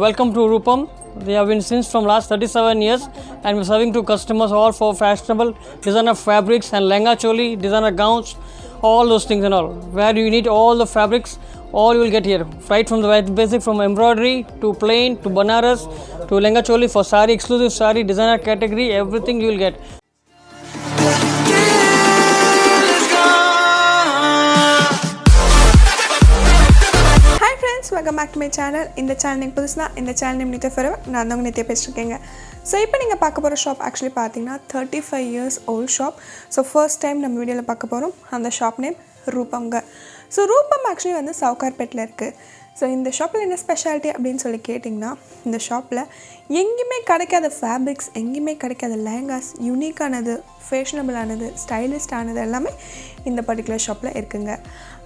welcome to Rupam. We have been since from last 37 years and we're serving to customers all for fashionable designer fabrics and lehenga choli, designer gowns, all those things and all. Where you need all the fabrics, all you will get here. Right from the basic, from embroidery to plain to banaras to lehenga choli for sari, exclusive sari, designer category, everything you will get. Welcome back to my channel. இந்த channel புதுசுனா இந்த channel name Nithya ஃபெரவர். நான் தான் Nithya பேசிருக்கேங்க. So இப்போ நீங்கள் பார்க்க போகிற shop actually பார்த்தீங்கன்னா 35 years old shop. So first time நம்ம வீடியோவில் பார்க்க போகிறோம். அந்த ஷாப் நேம் ரூபம்ங்க. ஸோ ரூபம் ஆக்சுவலி வந்து சவுகார்பேட்டில் இருக்குது. ஸோ இந்த ஷாப்பில் என்ன ஸ்பெஷாலிட்டி அப்படின்னு சொல்லி கேட்டிங்கன்னா, இந்த ஷாப்பில் எங்கேயுமே கிடைக்காத ஃபேப்ரிக்ஸ், எங்கேயுமே கிடைக்காத லெஹங்காஸ், யூனிக்கானது, ஃபேஷனபிளானது, ஸ்டைலிஸ்டானது எல்லாமே இந்த பர்டிகுலர் ஷாப்பில் இருக்குங்க.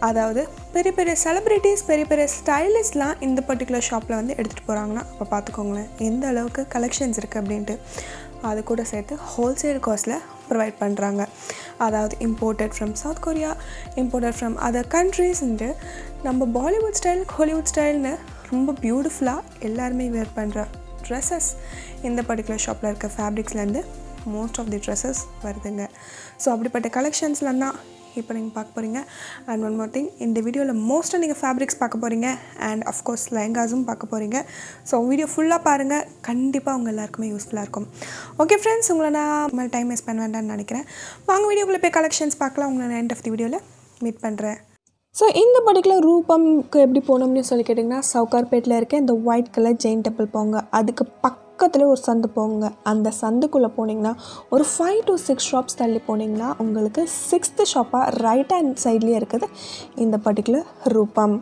அதாவது பெரிய பெரிய செலிப்ரிட்டிஸ், பெரிய பெரிய ஸ்டைலிஸ்ட்லாம் இந்த பர்டிகுலர் ஷாப்பில் வந்து எடுத்துகிட்டு போகிறாங்கன்னா அப்போ பார்த்துக்கோங்களேன் எந்த அளவுக்கு கலெக்ஷன்ஸ் இருக்குது அப்படின்ட்டு. அது கூட சேர்த்து ஹோல்சேல் காஸ்ட்டில் ப்ரொவைட் பண்ணுறாங்க. அதாவது imported from South Korea, imported from other கண்ட்ரீஸ்ன்ட்டு நம்ம பாலிவுட் ஸ்டைல், ஹாலிவுட் ஸ்டைல்னு ரொம்ப பியூட்டிஃபுல்லாக எல்லாருமே வேர் பண்ணுற ட்ரெஸ்ஸஸ் இந்த பர்டிகுலர் ஷாப்பில் இருக்க ஃபேப்ரிக்ஸ்லேருந்து மோஸ்ட் ஆஃப் தி ட்ரெஸ்ஸஸ் வருதுங்க. ஸோ அப்படிப்பட்ட கலெக்ஷன்ஸ்லாம் தான் இப்போ நீங்கள் பார்க்க போகிறீங்க. அண்ட் ஒன் மோர் திங், இந்த வீடியோவில் மோஸ்ட்டாக நீங்கள் ஃபேப்ரிக்ஸ் பார்க்க போகிறீங்க அண்ட் அஃப்கோர்ஸ் லெஹங்காஸும் பார்க்க போகிறீங்க. ஸோ வீடியோ ஃபுல்லாக பாருங்கள், கண்டிப்பாக உங்கள் எல்லாருக்குமே யூஸ்ஃபுல்லாக இருக்கும். ஓகே ஃப்ரெண்ட்ஸ், உங்களை நான் டைம் வேஸ்ட் பண்ண வேண்டாம்னு நினைக்கிறேன். வாங்க வீடியோக்குள்ளே போய் கலெக்ஷன்ஸ் பார்க்கலாம். உங்களை நான் எண்ட் ஆஃப் தி வீடியோவில் மீட் பண்ணுறேன். ஸோ இந்த பர்டிகுலர் ரூபம்க்கு எப்படி போகணும்னு சொல்லி கேட்டிங்கன்னா, சவுகார்பேட்டில் இருக்க இந்த ஒயிட் கலர் ஜெயின் டெம்பிள் போங்க. அதுக்கு பக்கத்தில் ஒரு சந்து போங்க. அந்த சந்துக்குள்ளே போனீங்கன்னா ஒரு 5 to 6 ஷாப்ஸ் தள்ளி போனீங்கன்னா உங்களுக்கு 6th ஷாப்பாக ரைட் ஹேண்ட் சைட்லேயே இருக்குது இந்த பர்டிகுலர் ரூபம்.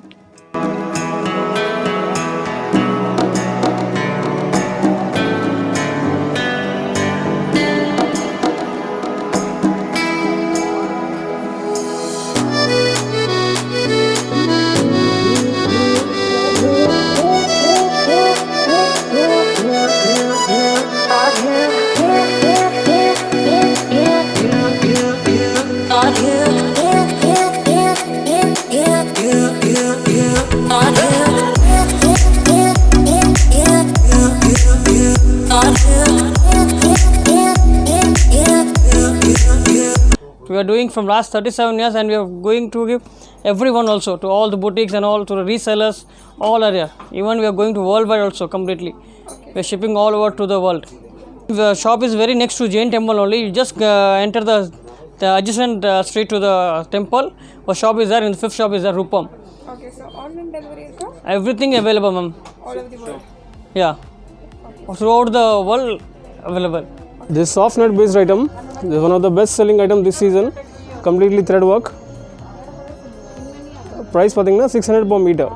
We are doing from last 37 years and we are going to give everyone also, to all the boutiques and all, to the resellers, all are here. Even we are going to worldwide also completely. Okay. We are shipping all over to the world. The shop is very next to Jain temple only. You just enter the adjacent street to the temple. Our shop is there, and the 5th shop is there, Rupam. Okay, so online delivery is there? Everything available, ma'am. All over the world? Yeah. Okay. Throughout the world available. This soft net based item is one of the best selling item this season. Completely thread work. Price pathina 600 per meter.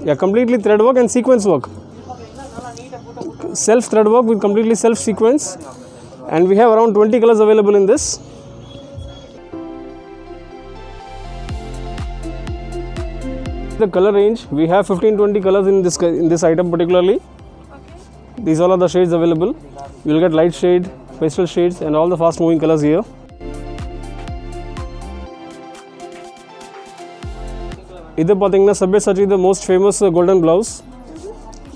Yeah, completely thread work and sequence work. Self thread work with completely self sequence, and we have around 20 colors available in this. The color range, we have 15-20 colors in this item particularly. These all are the shades available. You will get light shade, pastel shades and all the fast moving colors here. Either pathina Sabyasachi, the most famous golden blouse.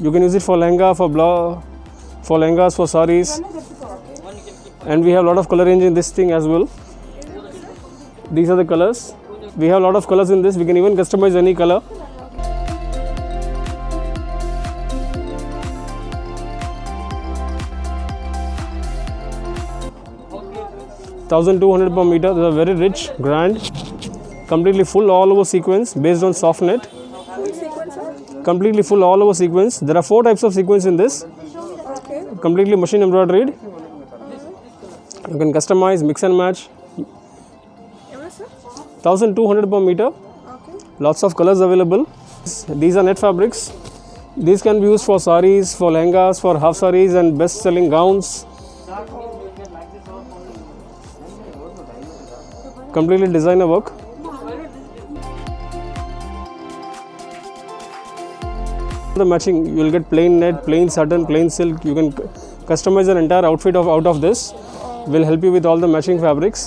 You can use it for lehenga, for lehengas, for saris. And we have a lot of color range in this thing as well. These are the colors. We have a lot of colors in this. We can even customize any color. 1200 per meter. They are very rich, grand, completely full all over sequence based on soft net. Completely full all over sequence. There are 4 types of sequence in this. Okay. Completely machine embroidered. You can customize, mix and match. 1200 per meter. Okay. Lots of colors available. These are net fabrics. These can be used for saris, for lehengas, for half saris and best selling gowns. Completely designer work. The matching, you will get plain net, plain satin, plain silk. You can customize an entire outfit out of this. Will help you with all the matching fabrics.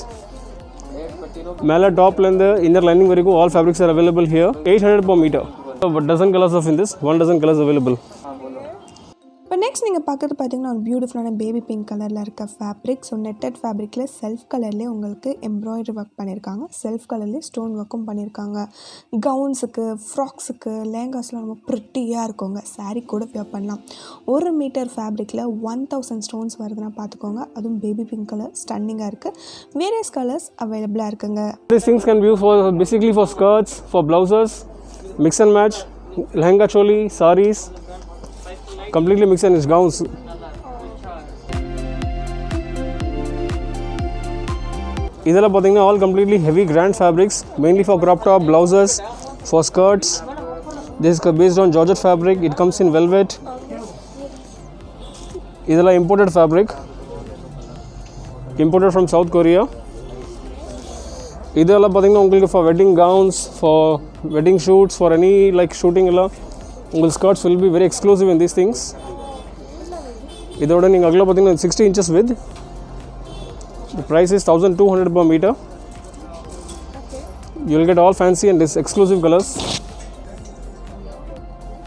Mala top and the inner lining, all fabrics are available here. 800 per meter. A dozen colors of in this, 1 dozen colors available. இப்போ next நீங்கள் பார்க்குறது பார்த்தீங்கன்னா ஒரு பியூட்டிஃபுல்லான baby pink கலரில் இருக்க fabric. So netted ஃபேப்ரிக்கில் self கலர்லேயே உங்களுக்கு எம்ப்ராய்டரி ஒர்க் பண்ணியிருக்காங்க, செல்ஃப் கலர்லேயே ஸ்டோன் ஒர்க்கும் பண்ணியிருக்காங்க. கவுன்ஸுக்கு, ஃப்ராக்ஸுக்கு, லேங்காஸ்லாம் ரொம்ப ப்ரிட்டியாக இருக்குங்க. சாரீ கூட வியர் பண்ணலாம். 1 மீட்டர் ஃபேப்ரிக்கில் 1000 ஸ்டோன்ஸ் வருதுன்னா பார்த்துக்கோங்க. அதுவும் பேபி பிங்க் கலர் ஸ்டன்னிங்காக இருக்குது. வேரியஸ் கலர்ஸ் அவைலபிளாக இருக்குங்க. These things can be used for basically for skirts, for blouses, mix and match, lehenga choli, sarees, completely mix and match gowns. இதெல்லாம் பார்த்தீங்கன்னா all completely heavy grand fabrics, mainly for crop top, blouses, for skirts. This is based on georgette fabric. It comes in velvet. இதெல்லாம் imported fabric, imported from South Korea. இதெல்லாம் பார்த்தீங்கன்னா உங்களுக்கு for wedding gowns, for wedding shoots, for any like shooting எல்லாம் உங்கள் skirts will be very exclusive in these things. இதோட நீங்கள் அகலம் பார்த்தீங்கன்னா 60 inches width. The price is 1200 per meter. You will get all fancy and this exclusive colors.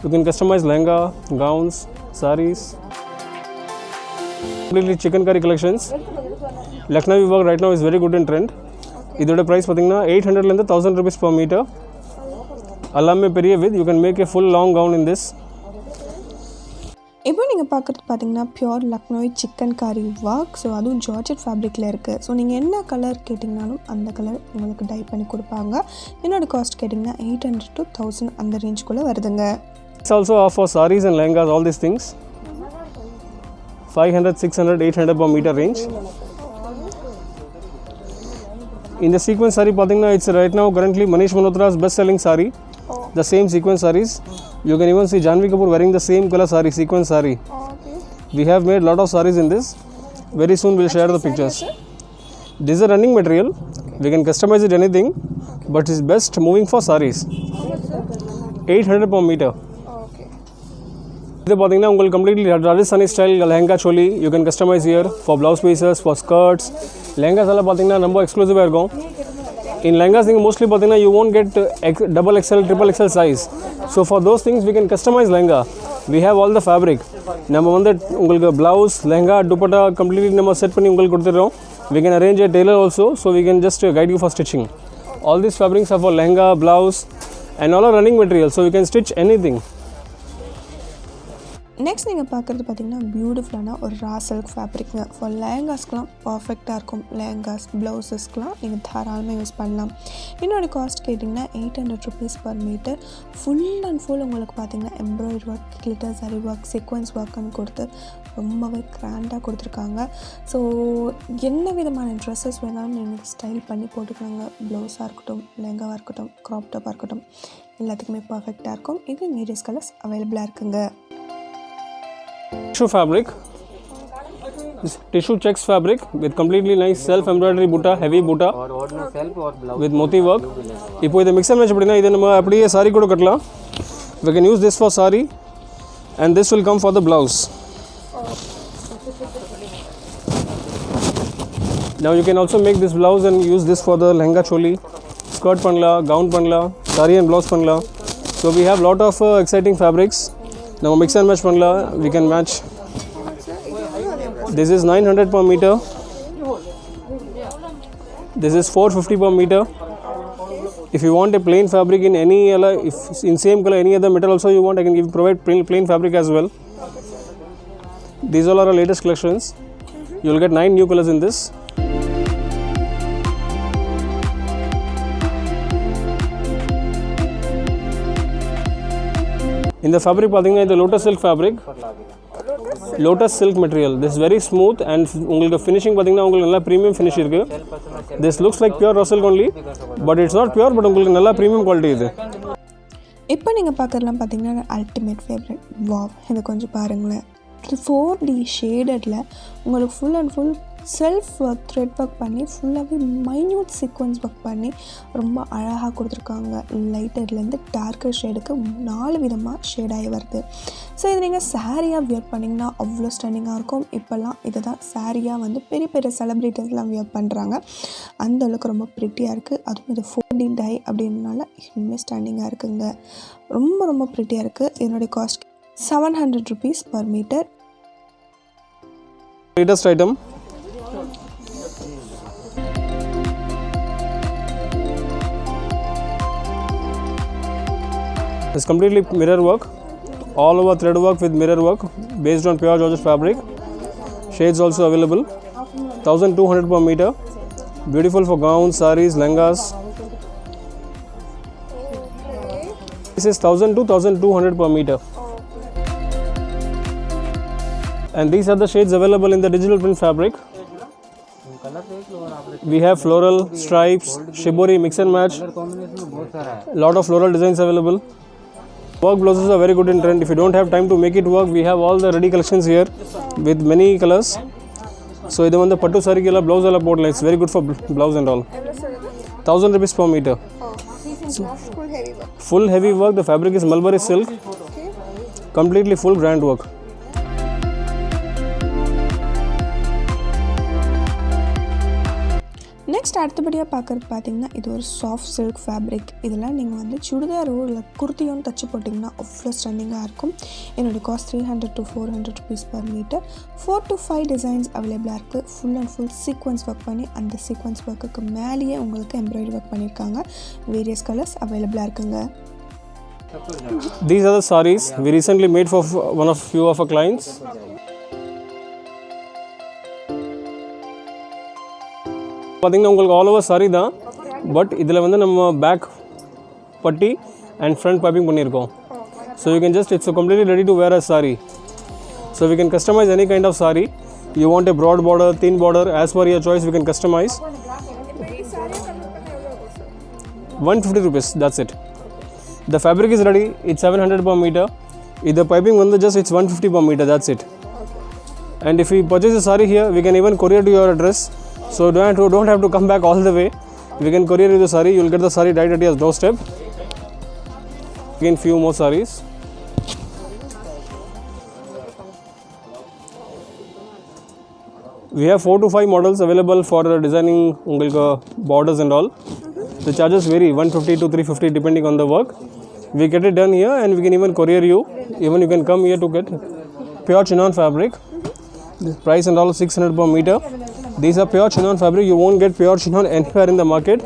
You can customize lehenga, gowns, sarees. Completely chicken curry collections. Lucknowi work right now is very good in trend. இதோட price பார்த்தீங்கன்னா 800லேருந்து 1000 rupees per meter. எல்லாமே பெரிய width. You can make a full long gown in this. இப்போ நீங்கள் பார்க்குறது பார்த்தீங்கன்னா pure Lucknowi chikankari work. So அதுவும் ஜார்ஜெட் ஃபேப்ரிக்கில் இருக்குது. ஸோ நீங்கள் என்ன கலர் கேட்டிங்கனாலும் அந்த கலர் உங்களுக்கு டை பண்ணி கொடுப்பாங்க. என்னோட காஸ்ட் கேட்டிங்கன்னா 800 to 1000 அந்த ரேஞ்சுக்குள்ளே வருதுங்க. It's also for sarees and lehengas, all these things. 500, 600, 800 per meter range. In the sequence saree பார்த்தீங்கன்னா it's right now currently Manish Malhotra's best selling saree. The same sequence sarees. You can even see Janvi Kapoor wearing the same color saree, sequence saree. We have made lot of sarees in this. Very soon we'll share the pictures. This is a running material. We can customize it anything, but it's best moving for sarees. 800 per meter. இது பார்த்தீங்கன்னா உங்களுக்கு completely Rajasthani style lehenga choli. You can customize here for blouse pieces, for skirts. Lehengas எல்லாம் பார்த்தீங்கன்னா ரொம்ப எக்ஸ்க்ளூசிவாக இருக்கும். In lehengas நீங்கள் mostly பார்த்தீங்கன்னா you won't get double XL, triple XL size. So for those things we can customize lehenga. We have all the fabric. நம்ம வந்து உங்களுக்கு blouse, lehenga, dupatta completely நம்ம செட் பண்ணி உங்களுக்கு கொடுத்துறோம். We can arrange a tailor also, so we can just guide you for stitching. All these fabrics are for lehenga, blouse and all are running material, so we can stitch anything. Next நீங்கள் பார்க்குறது பார்த்தீங்கன்னா பியூட்டிஃபுல்லான ஒரு ரா silk ஃபேப்ரிக்ங்க. For லேங்காஸ்க்கெலாம் பர்ஃபெக்டாக இருக்கும். லேங்காஸ், ப்ளவுசஸ்க்கெலாம் நீங்கள் தாராளமாக use பண்ணலாம். என்னோட காஸ்ட் கேட்டிங்கன்னா 800 rupees per meter. Full and full உங்களுக்கு பார்த்தீங்கன்னா embroidery work, glitter zari work, sequence ஒர்க்குன்னு கொடுத்து ரொம்பவே கிராண்டாக கொடுத்துருக்காங்க. ஸோ என்ன விதமான ட்ரெஸ்ஸஸ் வேணாலும் நீங்கள் ஸ்டைல் பண்ணி போட்டுக்கலாங்க. ப்ளவுஸாக இருக்கட்டும், லெஹங்காவாக இருக்கட்டும், க்ராப் டாப்பாக இருக்கட்டும், எல்லாத்துக்குமே பர்ஃபெக்டாக இருக்கும். இது வேரியஸ் கலர்ஸ் அவைலபிளாக இருக்குங்க. Tissue fabric. This tissue checks fabric with completely nice self embroidery butta, heavy butta with moti work. இப்போ இதை மிக்ஸ் அண்ட் மேட்ச் அப்படின்னா இதை நம்ம அப்படியே சாரி கூட கட்டலாம். We can use this for saree and this will come for the blouse. Now you can also make this blouse and use this for the lehenga choli, skirt பண்ணலாம், gown பண்ணலாம், saree and blouse பண்ணலாம். So we have lot of exciting fabrics. Now mix and match பண்ணலாம். We can match. This is 900 per meter. This is 450 per meter. If you want a plain fabric in any other, if in same color any other metal also you want, I can provide plain fabric as well. These all are our latest collections. You will get 9 new colors in this. In the fabric பார்த்தீங்கன்னா இது lotus silk fabric. Lotus silk material. This is very smooth and உங்களுக்கு finishing பார்த்தீங்கன்னா உங்களுக்கு நல்லா premium finish இருக்கு. This looks like pure raw silk only, but it's not pure, but உங்களுக்கு நல்லா premium quality இது. இப்போ நீங்கள் பார்க்குறதுலாம் பார்த்தீங்கன்னா அல்டிமேட் ஃபேவரட். வாவ், இதை கொஞ்சம் பாருங்களேன். 4D ஷேடடில் உங்களுக்கு full and full self work, thread work பண்ணி ஃபுல்லாகவே மைன்யூட் சீக்வன்ஸ் ஒர்க் பண்ணி ரொம்ப அழகாக கொடுத்துருக்காங்க. லைட்டர்லேருந்து டார்க்கர் ஷேடுக்கு 4 விதமாக ஷேடாகி வருது. ஸோ இது நீங்கள் சாரியாக வியர் பண்ணிங்கன்னா அவ்வளோ ஸ்டன்னிங்காக இருக்கும். இப்போல்லாம் இதை தான் சாரியாக வந்து பெரிய பெரிய செலிப்ரிட்டிஸ்லாம் வியர் பண்ணுறாங்க. அந்தளவுக்கு ரொம்ப ப்ரிட்டியாக இருக்குது. அதுவும் இது 4D 3D டை அப்படின்றனால இன்னுமே ஸ்டாண்டிங்காக இருக்குங்க. ரொம்ப ரொம்ப ப்ரிட்டியாக இருக்குது. இதனுடைய cost 700 rupees per meter. Latest item. It's completely mirror work, all over thread work with mirror work based on pure Georgette fabric. Shades also available. 1200 per meter. Beautiful for gowns, sarees, lehengas. This is 1000 to 1200 per meter. And these are the shades available in the digital print fabric. We have floral, stripes, shibori, mix and match. Lot of floral designs available. Work blouses are very good in trend. If you don't have time to make it work, we have all the ready collections here with many colors. So this one the pattu saree kala blouse ala podla. It's very good for blouse and all. 1000 rupees per meter. Full heavy work. The fabric is mulberry silk. Completely full grand work. Next அடுத்தபடியாக பார்க்குறது பார்த்தீங்கன்னா இது ஒரு soft silk fabric. இதெல்லாம் நீங்கள் வந்து சுடிதாரோ இல்லை குர்த்தியோன்னு தச்சு போட்டிங்கன்னா அவ்வளோ ஸ்டன்னிங்காக இருக்கும். என்னோடய cost 300 to 400 rupees per meter. 4 to 5 designs அவைலபிளாக இருக்குது. Full and full sequence work பண்ணி அந்த சீக்வன்ஸ் ஒர்க்குக்கு மேலேயே உங்களுக்கு எம்ப்ராய்டரி ஒர்க் பண்ணியிருக்காங்க. வேரியஸ் கலர்ஸ் அவைலபிளாக இருக்குங்க. These are the sarees we recently made for one of few of our clients. பார்த்தீங்கன்னா உங்களுக்கு ஆல் ஓவர் சாரி தான், பட் இதில் வந்து நம்ம பேக் பட்டி அண்ட் ஃப்ரண்ட் பைப்பிங் பண்ணியிருக்கோம். So you can just it's completely ready to wear a sari. So we can customise any kind of sari. You want a broad border, thin border, as per your choice we can customize. 150 rupees, that's it. The fabric is ready, it's 700 per meter. The piping வந்து just it's 150 per meter, that's it. And if you purchase a saree here, we can even courier to your address. So don't have to come back all the way. We can courier you the saree. You will get the saree right at your doorstep. Again, few more sarees. We have 4 to 5 models available for designing ungalku borders and all. The charges vary 150 to 350 depending on the work. We get it done here and we can even courier you. Even you can come here to get pure chinon fabric. The price and all 600 per meter. These are pure chinon fabric. You won't get pure chinon anywhere in the market.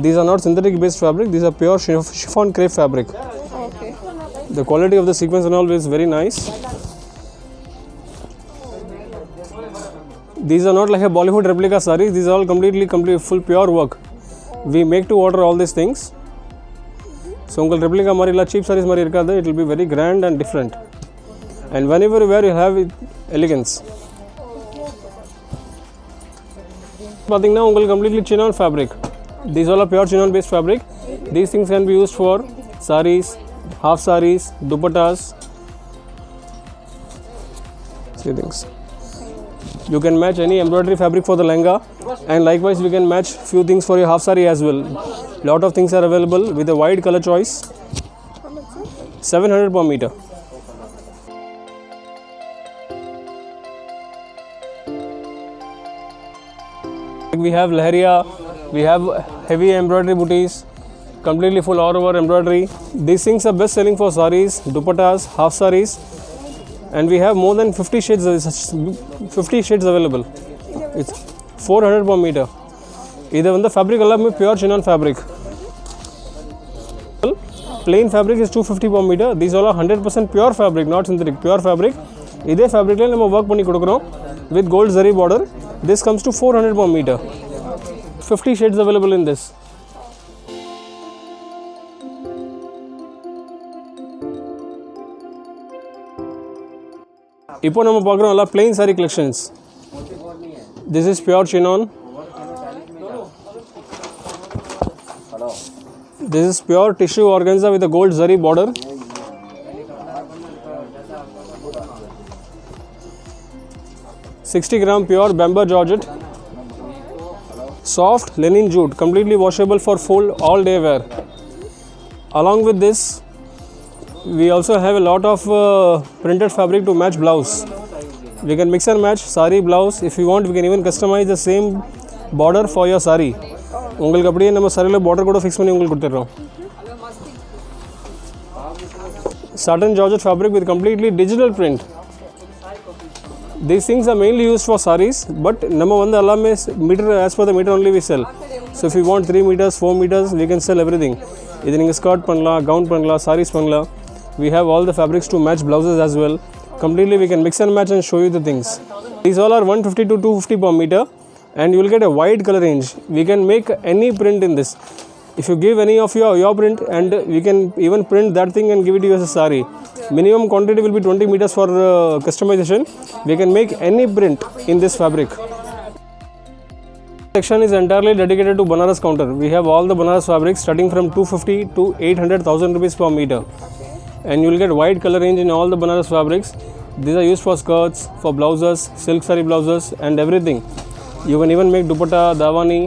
These are not synthetic based fabric. These are pure chiffon crepe fabric. Okay. The quality of the sequence and all is very nice. These are not like a Bollywood replica sarees. These are all completely full pure work. We make to order all these things. So ungal replica mari la cheap sarees mari irukadhu. It will be very grand and different. And whenever you wear, you have elegance. பார்த்தீங்கன்னா உங்களுக்கு completely chinon fabric. These all are pure chinon based fabric. These things can be used for sarees, half sarees, dupattas. See things. You can match any embroidery fabric for the lehenga, and likewise we can match few things for your half saree as well. Lot of things are available with a wide color choice. 700 per meter. We have Leheria, we have heavy embroidery booties, completely full all over embroidery. These things are best selling for sarees, dupattas, half sarees, and we have more than 50 shades available. It's 400 per meter. This is the fabric pure chinon fabric. Plain fabric is 250 per meter. These all are 100% pure fabric, not synthetic, pure fabric. This fabric we work with gold zari border. This comes to 400 per meter. 50 shades available in this. இப்போ நம்ம பார்க்குறோம் எல்லாம் plain saree collections. This is pure chinon. This is pure tissue organza with a gold zari border. $60 pure Bamber Georgette. Soft linen jute, completely washable for full all day wear. Along with this, we also have a lot of printed fabric to match blouse. We can mix and match saree blouse. If you want, we can even customize the same border for your saree. உங்களுக்கு அப்படியே நம்ம சரியில் border கூட fix பண்ணி உங்களுக்கு கொடுத்துட்றோம். Satin Georgette fabric with completely digital print. These things are mainly used for sarees, but நம்ம வந்து எல்லாமே meter as per the meter only we sell. So if you want 3 meters, 4 meters, we can sell everything. இது நீங்கள் skirt பண்ணலாம், gown பண்ணலாம், sarees பண்ணலாம். We have all the fabrics to match blouses as well. Completely we can mix and match and show you the things. These all are 150 to 250 per meter, and you will get a wide color range. We can make any print in this. If you give any of your print, and we can even print that thing and give it to you as a saree. Minimum quantity will be 20 meters for customization. We can make any print in this fabric. Section is entirely dedicated to Banaras counter. We have all the Banaras fabrics starting from 250 to 800,000 rupees per meter. And you will get wide color range in all the Banaras fabrics. These are used for skirts, for blouses, silk saree blouses and everything. You can even make dupatta, davani,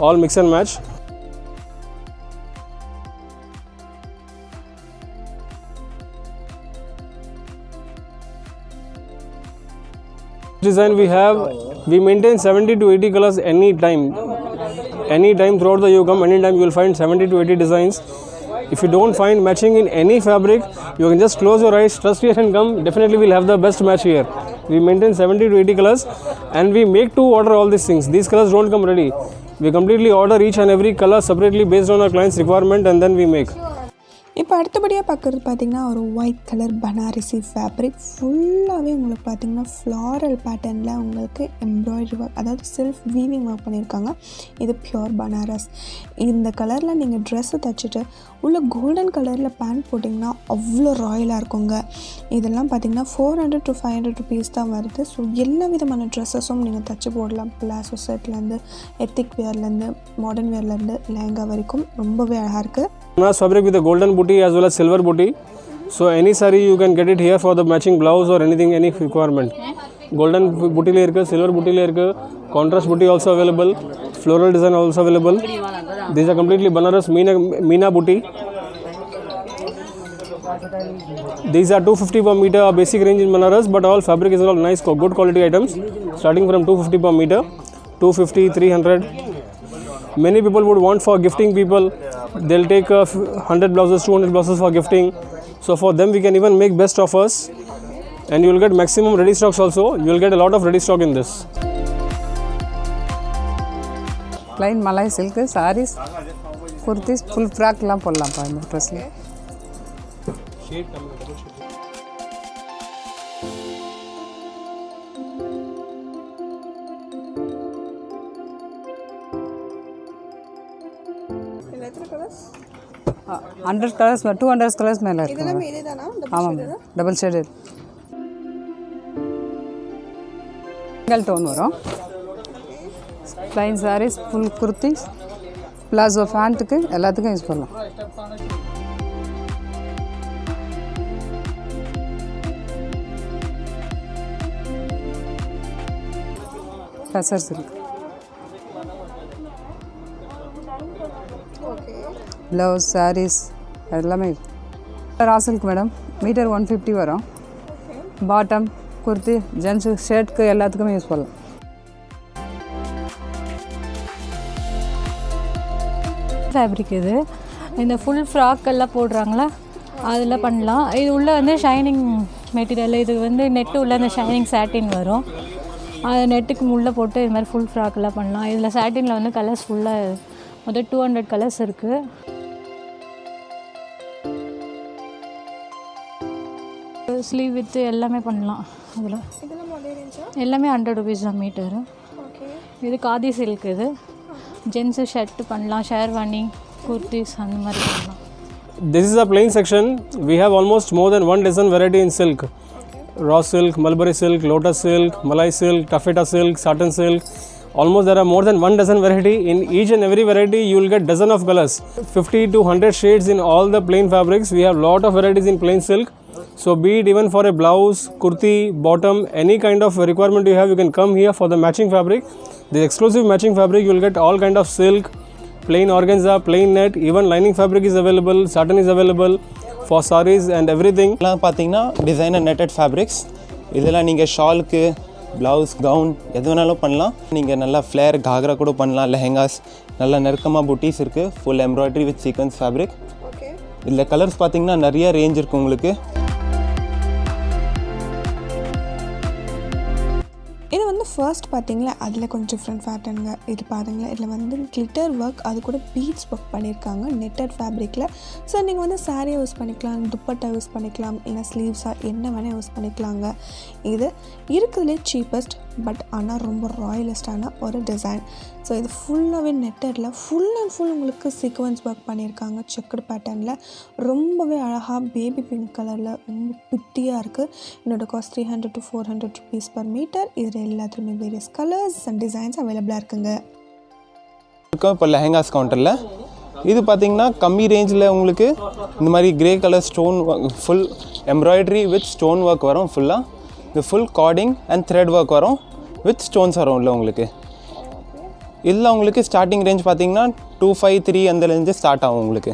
all mix and match. Design we maintain 70 to 80 colors anytime throughout the year. Anytime you will find 70 to 80 designs. If you don't find matching in any fabric, you can just close your eyes, trust here and come. Definitely we'll have the best match here. We maintain 70 to 80 colors, and we make to order all these things. These colors don't come ready. We completely order each and every color separately based on our client's requirement, and then we make. இப்போ அடுத்தபடியாக பார்க்குறது பார்த்திங்கன்னா ஒரு white colour Banarasi fabric ஃபுல்லாகவே உங்களுக்கு பார்த்திங்கன்னா floral பேட்டர்னில் உங்களுக்கு எம்ப்ராய்டரி ஒர்க், அதாவது செல்ஃப் வீவிங் ஒர்க் பண்ணியிருக்காங்க. இது பியூர் பனாரஸ். இந்த கலரில் நீங்கள் ட்ரெஸ்ஸு தைச்சிட்டு உள்ள கோல்டன் கலரில் பேண்ட் போட்டிங்கன்னா அவ்வளோ ராயலாக இருக்குங்க. இதெல்லாம் பார்த்திங்கன்னா 400 to 500 ருபீஸ் தான் வருது. ஸோ எல்லா விதமான ட்ரெஸ்ஸஸும் நீங்கள் தைச்சி போடலாம். பிளாசோ செட்லேருந்து எத்திக் வேர்லேருந்து மாடர்ன் வேர்லேருந்து லெஹங்கா வரைக்கும் ரொம்பவே அழகாக இருக்குது. Banaras fabric with a golden booty as well as silver booty. So any saree you can get it here for the matching blouse or anything, any requirement. Golden booty le irukku, silver booty le irukku, contrast booty also available, floral design also available. These are completely Banaras Meena booty. These are 250 per meter, basic range in Banaras, but all fabric is all nice, good quality items, starting from 250 per meter, 250, 300. Many people would want for gifting people. They'll take 100 blouses, 200 blouses for gifting. So for them we can even make best offers, and you will get maximum ready stocks also. You will get a lot of ready stock in this. Plain Malay silk sarees, kurtis, full frock லாம் போடலாம்ப்பா இந்த ட்ரெஸ்ல. எத்தனை colours? 100 colours 200 colours மேலே இருக்கு. இதெல்லாம் இதே தானா? ஆமாம், டபுள் ஷேடு சிங்கிள் டோன் வரும். Plain saris, full kurtis, palazzo பேண்ட்டுக்கு எல்லாத்துக்கும் யூஸ் பண்ணலாம். கசர் சில்க் ப்ளவுஸ், சாரீஸ் எல்லாமே ரா சில்க் மேடம். மீட்டர் 150 வரும். பாட்டம், குர்த்தி, ஜென்ஸு ஷர்ட்க்கு எல்லாத்துக்குமே யூஸ் பண்ணலாம். ஃபேப்ரிக் இது. இந்த ஃபுல் ஃப்ராக் எல்லாம் போடுறாங்களா அதில் பண்ணலாம். இது உள்ளே வந்து ஷைனிங் மெட்டீரியல். இது வந்து நெட்டு உள்ள அந்த ஷைனிங் சாட்டின் வரும். அது நெட்டுக்கு உள்ளே போட்டு இது மாதிரி ஃபுல் ஃப்ராக்கெல்லாம் பண்ணலாம். இதில் சாட்டினில் வந்து கலர்ஸ் ஃபுல்லாக மொத்தம் 200 கலர்ஸ் இருக்குது. ஸ்லீவ் வித்து எல்லாமே பண்ணலாம். அதில் எல்லாமே 100 ருபீஸ் தான் மீட்டரு. இது காதி சில்க். இது ஜென்ஸு ஷர்ட்டு பண்ணலாம், ஷேர்வானி, குர்த்திஸ் அந்த மாதிரி பண்ணலாம். This is a plain section. We have almost more than 1 dozen variety in silk. Raw silk, mulberry silk, lotus silk, malai silk, taffeta silk, satin silk. Almost there are more than 1 dozen variety. In each and every variety you will get dozen of colors. 50 to 100 shades in all the plain fabrics. We have lot of varieties in plain silk. So be it even for a blouse, kurti, bottom, any kind of requirement you have, you can come here for the matching fabric. The exclusive matching fabric you will get all kind of silk, plain organza, plain net, even lining fabric is available, satin is available for sarees and everything. இதெல்லாம் பார்த்தீங்கன்னா designer netted fabrics. இதெல்லாம் நீங்கள் ஷாலுக்கு, blouse gown எது வேணாலும் பண்ணலாம். நீங்கள் நல்லா Flair Ghaghra கூட பண்ணலாம். லெஹெங்காஸ் நல்லா நெருக்கமாக புட்டீஸ் இருக்குது. Full embroidery with sequins fabric. இதில் கலர்ஸ் பார்த்தீங்கன்னா நிறைய ரேஞ்ச் இருக்குது உங்களுக்கு. இது வந்து ஃபர்ஸ்ட் பார்த்தீங்களா, அதில் கொஞ்சம் டிஃப்ரெண்ட் பேட்டர்னுங்க. இது பாருங்களேன், இதில் வந்து கிளிட்டர் ஒர்க், அது கூட பீட்ஸ் ஒர்க் பண்ணியிருக்காங்க நெட்டட் ஃபேப்ரிக்கில். ஸோ நீங்கள் வந்து சாரியை யூஸ் பண்ணிக்கலாம், துப்பட்டா யூஸ் பண்ணிக்கலாம், இல்லை ஸ்லீவ்ஸாக என்ன வேணால் யூஸ் பண்ணிக்கலாங்க. இது இருக்கிறதுலே சீப்பஸ்ட் பட் ஆனால் ரொம்ப ராயலிஸ்டான ஒரு டிசைன். ஸோ இது ஃபுல்லாகவே நெட்டடில் ஃபுல் அண்ட் ஃபுல் உங்களுக்கு சீக்வன்ஸ் ஒர்க் பண்ணியிருக்காங்க செக்குடு பேட்டர்னில். ரொம்பவே அழகாக பேபி பிங்க் கலரில் ரொம்ப பிட்டியாக இருக்குது. என்னோட cost 300 to 400 rupees per meter. இதில் எல்லாத்துலேயுமே வேரியஸ் கலர்ஸ் அண்ட் டிசைன்ஸ் அவைலபிளாக இருக்குங்க. இப்போ லெஹெங்காஸ் கவுண்டரில் இது பார்த்திங்கன்னா கம்மி ரேஞ்சில் உங்களுக்கு இந்த மாதிரி grey colour stone full embroidery with stone work வரும். ஃபுல்லாக இது full guarding and thread work வரும் வித் ஸ்டோன்ஸ் வரும் இல்லை உங்களுக்கு. இதில் உங்களுக்கு ஸ்டார்டிங் ரேஞ்ச் பார்த்திங்கன்னா 253 அந்த ரேஞ்சு ஸ்டார்ட் ஆகும் உங்களுக்கு.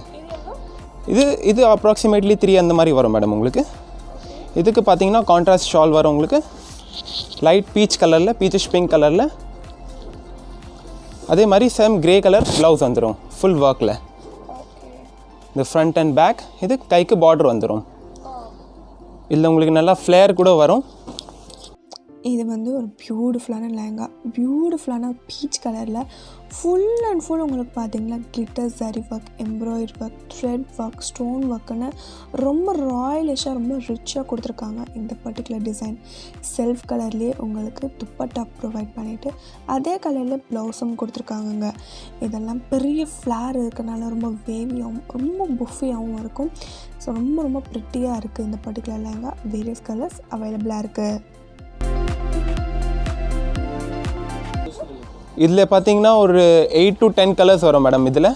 இது அப்ராக்சிமேட்லி 3 அந்த மாதிரி வரும் மேடம் உங்களுக்கு. இதுக்கு பார்த்திங்கன்னா கான்ட்ராஸ்ட் ஷால் வரும் உங்களுக்கு, லைட் பீச் கலரில், பீச்சிஷ் பிங்க் கலரில். அதே மாதிரி சேம் கிரே கலர் ப்ளவுஸ் வந்துடும் ஃபுல் ஒர்க்கில். இந்த ஃப்ரண்ட் அண்ட் பேக். இது கைக்கு பார்டர் வந்துடும். இதில் உங்களுக்கு நல்லா ஃப்ளேர் கூட வரும். இது வந்து ஒரு பியூட்டிஃபுல்லான லெஹங்கா, பியூட்டிஃபுல்லான பீச் கலரில் ஃபுல் அண்ட் ஃபுல் உங்களுக்கு பார்த்தீங்கன்னா glitter zari work, embroidery work, thread work, stone ஒர்க்குன்னு ரொம்ப ராயலிஷாக ரொம்ப ரிச்சாக கொடுத்துருக்காங்க இந்த பர்டிகுலர் டிசைன். செல்ஃப் கலர்லேயே உங்களுக்கு துப்பட்டா ப்ரொவைட் பண்ணிவிட்டு அதே கலரில் ப்ளவுஸும் கொடுத்துருக்காங்கங்க. இதெல்லாம் பெரிய ஃப்ளார் இருக்கிறனால ரொம்ப வேவியாகவும் ரொம்ப புஃபியாகவும் இருக்கும். ஸோ ரொம்ப ரொம்ப ப்ரிட்டியாக இருக்குது இந்த பர்டிகுலர் லெஹங்கா. வேரியஸ் கலர்ஸ் அவைலபிளாக இருக்குது. இதில் பார்த்தீங்கன்னா ஒரு 8 to 10 கலர்ஸ் வரும் மேடம். இதில்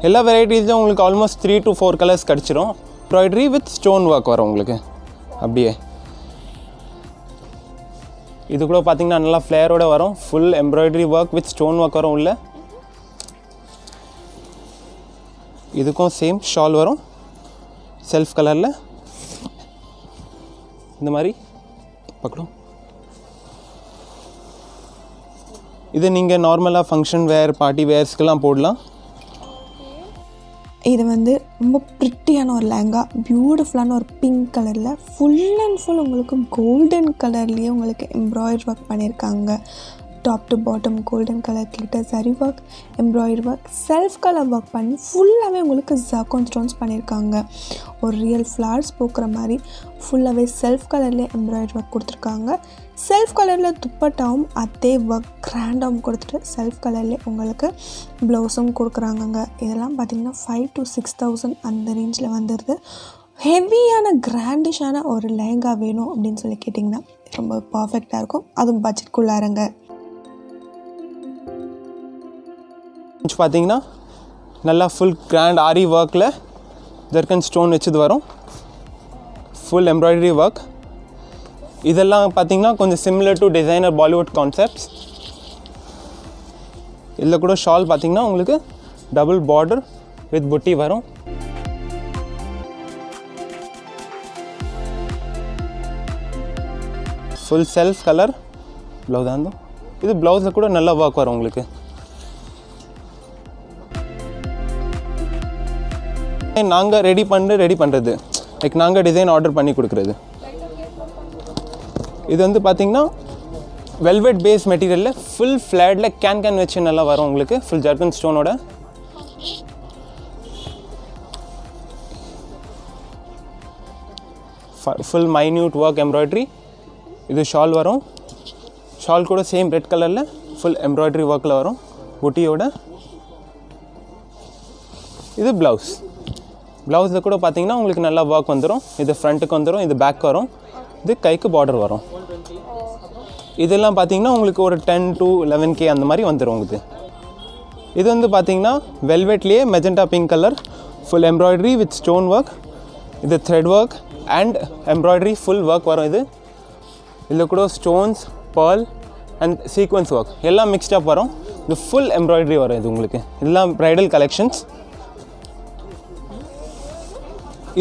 எல்லா வெரைட்டிஸும் உங்களுக்கு ஆல்மோஸ்ட் 3 to 4 கலர்ஸ் கிடச்சிரும். எம்ப்ராய்டரி வித் ஸ்டோன் ஒர்க் வரும் உங்களுக்கு அப்படியே. இது கூட பார்த்தீங்கன்னா நல்லா ஃப்ளேரோடு வரும். Full embroidery work with stone work வரும் உள்ள. இதுக்கும் சேம் ஷால் வரும் செல்ஃப் கலரில் இந்த மாதிரி பார்க்கணும். இது நீங்கள் நார்மலாக ஃபங்க்ஷன் வேர், பார்ட்டி வேர்ஸ்க்கெல்லாம் போடலாம். இது வந்து ரொம்ப ப்ரிட்டியான ஒரு லெஹங்கா, பியூட்டிஃபுல்லான ஒரு பிங்க் கலரில் ஃபுல் அண்ட் ஃபுல் உங்களுக்கு கோல்டன் கலர்லேயே உங்களுக்கு எம்ப்ராய்டரி ஒர்க் பண்ணியிருக்காங்க. Top to bottom golden colour glitter zari work, embroidery work, self colour work பண்ணி ஃபுல்லாகவே உங்களுக்கு ஜர்கான் ஸ்டோன்ஸ் பண்ணியிருக்காங்க. ஒரு ரியல் ஃப்ளவர்ஸ் பூக்கிற மாதிரி ஃபுல்லாகவே செல்ஃப் கலர்லேயே எம்ப்ராய்டரி ஒர்க் கொடுத்துருக்காங்க. செல்ஃப் கலரில் துப்பட்டாவும் அதே ஒர்க் கிராண்டாகவும் கொடுத்துட்டு செல்ஃப் கலர்லேயே உங்களுக்கு ப்ளவுஸும் கொடுக்குறாங்கங்க. இதெல்லாம் பார்த்திங்கன்னா 5,000 to 6,000 அந்த ரேஞ்சில் வந்துடுது. ஹெவியான கிராண்டிஷான ஒரு லெஹங்கா வேணும் அப்படின்னு சொல்லி கேட்டிங்கன்னா ரொம்ப பர்ஃபெக்டாக இருக்கும். அதுவும் பட்ஜெட்குள்ளாரங்க. பார்த்தீங்கன்னா நல்லா ஃபுல் கிராண்ட் ஆரி ஒர்க்கில் ஜர்கன் ஸ்டோன் வச்சது வரும். Full embroidery work. இதெல்லாம் பார்த்தீங்கன்னா கொஞ்சம் similar to designer Bollywood concepts. இதில் கூட ஷால் பார்த்தீங்கன்னா உங்களுக்கு டபுள் பார்டர் வித் புட்டி வரும். ஃபுல் செல்ஃப் கலர் ப்ளவுஸ் தான். இது ப்ளவுஸில் கூட நல்லா ஒர்க் வரும் உங்களுக்கு. நாங்கள் ரெடி பண்ணுறது லைக் நாங்கள் டிசைன் ஆர்டர் பண்ணி கொடுக்குறது. இது வந்து பார்த்திங்கன்னா வெல்வெட் பேஸ் மெட்டீரியலில் ஃபுல் ஃப்ளாட்டில் கேன் வச்சு நல்லா வரும் உங்களுக்கு. ஃபுல் ஜர்கன் ஸ்டோனோட ஃபுல் மைன்யூட் ஒர்க் எம்ப்ராய்டரி. இது ஷால் வரும். ஷால் கூட சேம் ரெட் கலரில் ஃபுல் எம்ப்ராய்டரி ஒர்க்கில் வரும் புட்டியோட. இது ப்ளவுஸ். ப்ளவுஸில் கூட பார்த்தீங்கன்னா உங்களுக்கு நல்லா ஒர்க் வந்துடும். இது ஃப்ரண்ட்டுக்கு வந்துடும், இது பேக் வரும், இது கைக்கு பார்டர் வரும். இதெல்லாம் பார்த்தீங்கன்னா உங்களுக்கு ஒரு 10 to 11K அந்த மாதிரி வந்துடும் உங்களுக்கு. இது வந்து பார்த்தீங்கன்னா வெல்வெட்லேயே magenta pink colour full embroidery with stone work. இது thread work and embroidery full work வரும். இதில் கூட stones, pearl and sequins work எல்லாம் மிக்ஸ்டப் வரும். இது ஃபுல் எம்ப்ராய்டரி வரும். இது உங்களுக்கு இதெல்லாம் ப்ரைடல் கலெக்ஷன்ஸ்.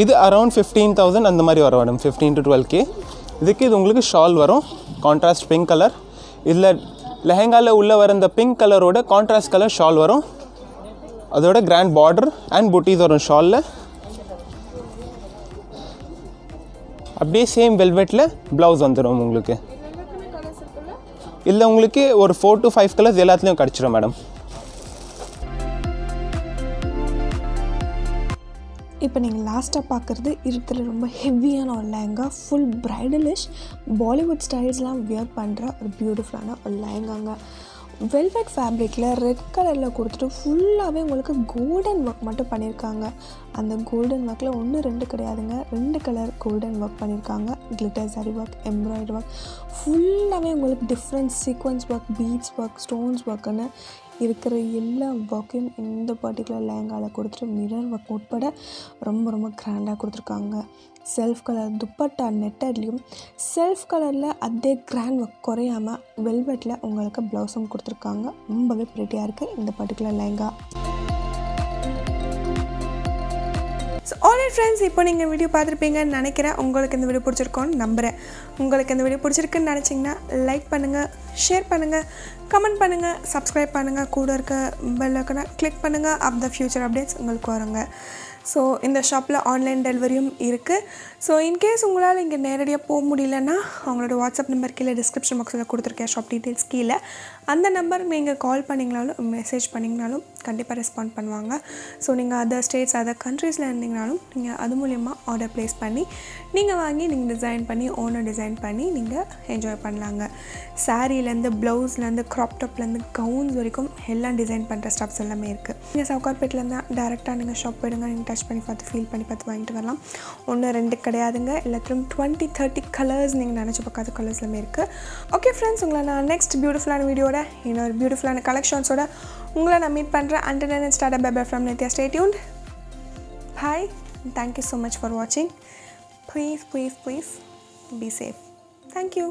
இது அரௌண்ட் 15,000 அந்த மாதிரி வரும் மேடம். 15 to 12K. இதுக்கு இது உங்களுக்கு ஷால் வரும் கான்ட்ராஸ்ட் பிங்க் கலர். இதில் லெஹெங்காவில் உள்ளே வர இந்த பிங்க் கலரோட கான்ட்ராஸ்ட் கலர் ஷால் வரும். அதோட கிராண்ட் பார்டர் அண்ட் புட்டீஸ் வரும் ஷாலில். அப்படியே சேம் வெல்வெட்டில் ப்ளவுஸ் வந்துடும் உங்களுக்கு. இல்லை உங்களுக்கு ஒரு 4 to 5 கலர்ஸ் எல்லாத்துலேயும் கிடச்சிடும் மேடம். இப்போ நீங்கள் லாஸ்ட்டாக பார்க்குறது இருக்கிறதுல ரொம்ப ஹெவியான ஒரு லெஹங்கா, ஃபுல் ப்ரைடலிஷ் பாலிவுட் ஸ்டைல்ஸ்லாம் வியர் பண்ணுற ஒரு பியூட்டிஃபுல்லான ஒரு லெஹங்காங்க. வெல்வெட் ஃபேப்ரிக்கில் ரெட் கலரில் கொடுத்துட்டு ஃபுல்லாகவே உங்களுக்கு கோல்டன் ஒர்க் மட்டும் பண்ணியிருக்காங்க. அந்த கோல்டன் ஒர்க்கில் 1 2 கிடையாதுங்க, 2 கலர் கோல்டன் ஒர்க் பண்ணியிருக்காங்க. Glitter zari work, embroidery work, ஃபுல்லாகவே உங்களுக்கு different sequins work, beads work, stones ஒர்க்குன்னு இருக்கிற எல்லா ஒர்க்கையும் இந்த பர்டிகுலர் லெஹங்காவில் கொடுத்துட்டு மிரர் ஒர்க் உட்பட ரொம்ப ரொம்ப கிராண்டாக கொடுத்துருக்காங்க. செல்ஃப் கலர் துப்பட்டா நெட்டர்லேயும் செல்ஃப் கலரில் அதே கிராண்ட் ஒர்க் குறையாமல் வெல்வெட்டில் உங்களுக்கு ப்ளவுஸும் கொடுத்துருக்காங்க. ரொம்பவே ப்ரிட்டியாக இருக்குது இந்த particular lehenga. So alright friends, இப்போ நீங்கள் வீடியோ பார்த்துருப்பீங்கன்னு நினைக்கிறேன். உங்களுக்கு இந்த வீடியோ பிடிச்சிருக்கோன்னு நம்புகிறேன். உங்களுக்கு இந்த வீடியோ பிடிச்சிருக்குன்னு நினச்சிங்கன்னா லைக் பண்ணுங்கள், ஷேர் பண்ணுங்கள், கமெண்ட் பண்ணுங்கள், சப்ஸ்கிரைப் பண்ணுங்கள், கூட இருக்க பெல் ஐகானை கிளிக் பண்ணுங்கள். அப் த ஃபியூச்சர் அப்டேட்ஸ் உங்களுக்கு வருங்க. ஸோ இந்த ஷாப்பில் ஆன்லைன் டெலிவரியும் இருக்குது. ஸோ இன்கேஸ் உங்களால் இங்கே நேரடியாக போக முடியலன்னா அவங்களோட வாட்ஸ்அப் நம்பர் கீழே டிஸ்கிரிப்ஷன் பாக்ஸில் கொடுத்துருக்கேன், ஷாப் டீட்டெயில்ஸ் கீழே. அந்த நம்பர் நீங்கள் கால் பண்ணிங்கனாலும் மெசேஜ் பண்ணிங்கனாலும் கண்டிப்பாக ரெஸ்பாண்ட் பண்ணுவாங்க. ஸோ நீங்கள் அதர் ஸ்டேட்ஸ் அதர் கண்ட்ரீஸில் இருந்தீங்கனாலும் நீங்கள் அது மூலிமா ஆர்டர் ப்ளேஸ் பண்ணி நீங்கள் வாங்கி நீங்கள் டிசைன் பண்ணி ஓனர் டிசைன் பண்ணி நீங்கள் என்ஜாய் பண்ணலாங்க. சாரீலேருந்து ப்ளவுஸ்லேருந்து க்ராப் டாப்லேருந்து கவுன்ஸ் வரைக்கும் எல்லாம் டிசைன் பண்ணுற ஸ்டப்ஸ் எல்லாமே இருக்குது. நீங்கள் சவுகார்பேட்டிலேருந்து டேரெக்டாக நீங்கள் ஷாப் போயிடுங்க. நீங்கள் டச் பண்ணி பார்த்து ஃபீல் பண்ணி பார்த்து வாங்கிட்டு வரலாம். 1 2 கிடையாதுங்க, எல்லாத்திலும் 20 30 கலர்ஸ் நீங்கள் நினச்சி பார்க்காத கலர்ஸ் எல்லாமே இருக்குது. ஓகே ஃப்ரெண்ட்ஸ், உங்களை நான் நெக்ஸ்ட் பியூட்டிஃபுல்லான வீடியோட இன்னொரு பியூட்டிஃபுல்லான கலெக்ஷன்ஸோட உங்களை நான் மீட் பண்ணுறேன். Until then, it's Tata bye bye from Nithya. Stay tuned. Bye. Thank you so much for watching. Please be safe. Thank you.